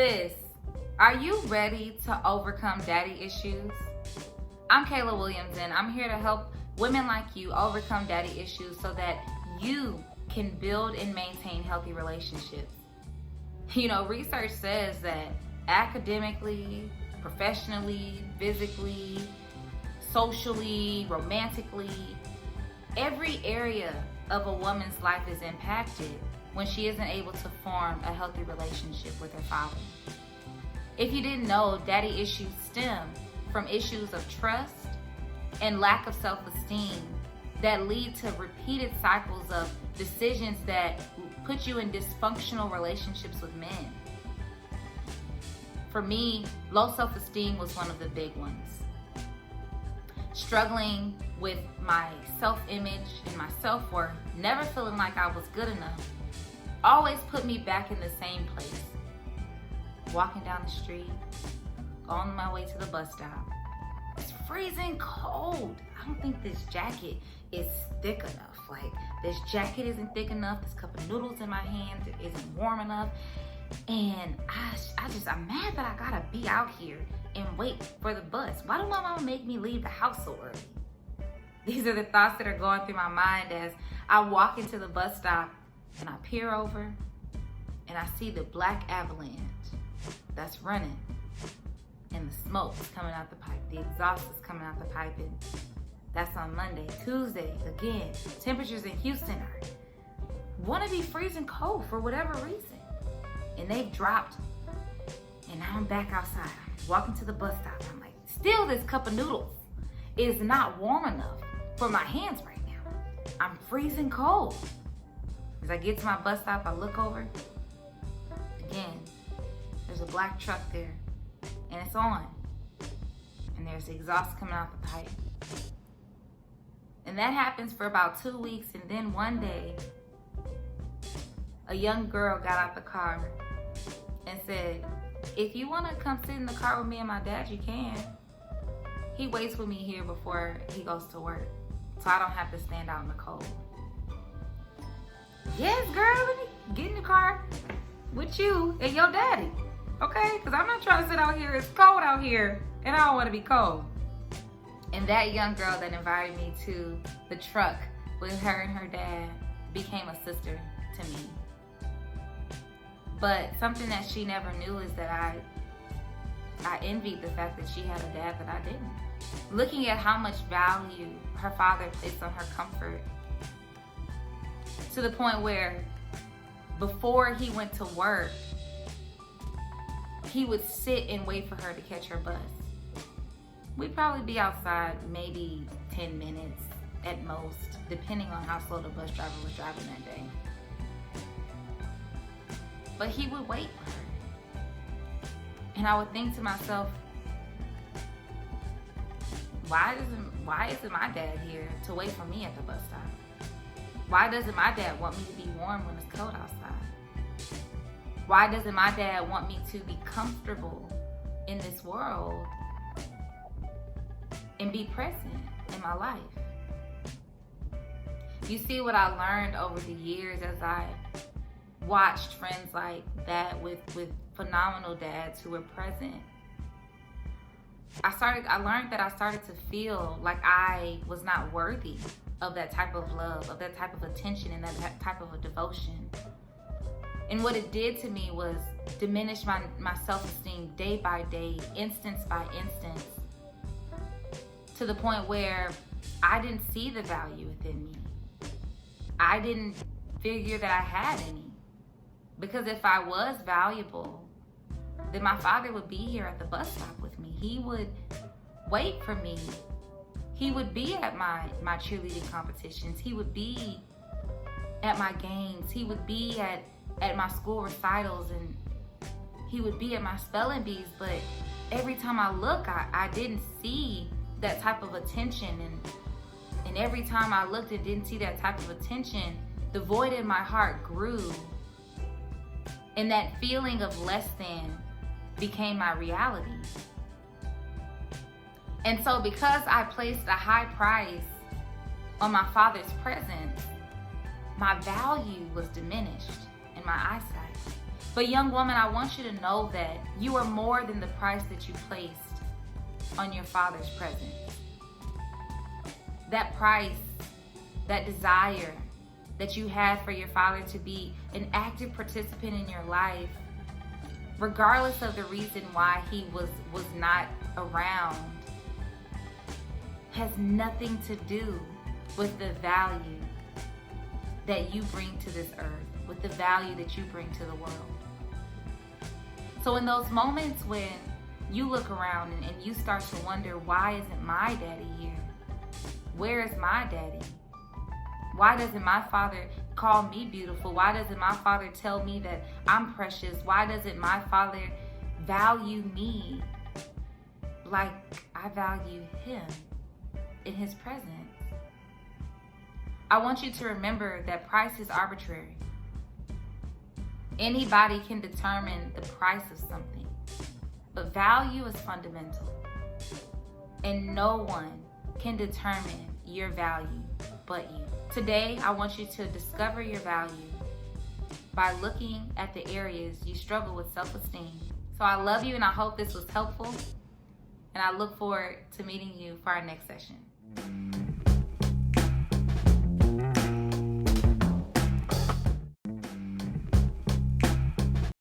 Sis, are you ready to overcome daddy issues? I'm Kayla Williams, and I'm here to help women like you overcome daddy issues so that you can build and maintain healthy relationships. You know, research says that academically, professionally, physically, socially, romantically, every area of a woman's life is impacted when she isn't able to form a healthy relationship with her father. If you didn't know, daddy issues stem from issues of trust and lack of self-esteem that lead to repeated cycles of decisions that put you in dysfunctional relationships with men. For me, low self-esteem was one of the big ones. Struggling with my self-image and my self-worth, never feeling like I was good enough, always put me back in the same place. Walking down the street, on my way to the bus stop. It's freezing cold. I don't think this jacket is thick enough. Like, this jacket isn't thick enough. This cup of noodles in my hand isn't warm enough. And I'm mad that I gotta be out here and wait for the bus. Why do my mama make me leave the house so early? These are the thoughts that are going through my mind as I walk into the bus stop and I peer over and I see the black avalanche that's running, and the smoke is coming out the pipe. The exhaust is coming out the pipe, and that's on Monday. Tuesday, again, temperatures in Houston want to be freezing cold for whatever reason. And they've dropped, and now I'm back outside. I'm walking to the bus stop. I'm like, still this cup of noodles is not warm enough for my hands right now. I'm freezing cold. As I get to my bus stop, I look over. Again, there's a black truck there, and it's on. And there's the exhaust coming out the pipe. And that happens for about 2 weeks, and then one day, a young girl got out the car and said, if you want to come sit in the car with me and my dad, you can. He waits with me here before he goes to work, so I don't have to stand out in the cold. Yes, girl, let me get in the car with you and your daddy, okay? Because I'm not trying to sit out here. It's cold out here, and I don't want to be cold. And that young girl that invited me to the truck with her and her dad became a sister to me. But something that she never knew is that I envied the fact that she had a dad that I didn't. Looking at how much value her father placed on her comfort, to the point where before he went to work, he would sit and wait for her to catch her bus. We'd probably be outside maybe 10 minutes at most, depending on how slow the bus driver was driving that day. But he would wait for her. And I would think to myself, why isn't my dad here to wait for me at the bus stop? Why doesn't my dad want me to be warm when it's cold outside? Why doesn't my dad want me to be comfortable in this world and be present in my life? You see, what I learned over the years as I watched friends like that with phenomenal dads who were present, I learned that I started to feel like I was not worthy of that type of love, of that type of attention, and that type of a devotion. And what it did to me was diminish my self-esteem day by day, instance by instance, to the point where I didn't see the value within me. I didn't figure that I had any. Because if I was valuable, then my father would be here at the bus stop with me. He would wait for me. He would be at my cheerleading competitions. He would be at my games. He would be at my school recitals, and he would be at my spelling bees. But every time I look, I didn't see that type of attention. And every time I looked and didn't see that type of attention, the void in my heart grew. And that feeling of less than became my reality. And so because I placed a high price on my father's presence, my value was diminished in my eyesight. But young woman, I want you to know that you are more than the price that you placed on your Father's presence. That price, that desire that you had for your Father to be an active participant in your life, regardless of the reason why he was not around, has nothing to do with the value that you bring to this earth, with the value that you bring to the world. So in those moments when you look around and you start to wonder, why isn't my daddy here? Where is my daddy? Why doesn't my Father call me beautiful? Why doesn't my Father tell me that I'm precious? Why doesn't my Father value me like I value him in his presence? I want you to remember that price is arbitrary. Anybody can determine the price of something, but value is fundamental. And no one can determine your value but you. Today, I want you to discover your value by looking at the areas you struggle with self-esteem. So I love you and I hope this was helpful. And I look forward to meeting you for our next session.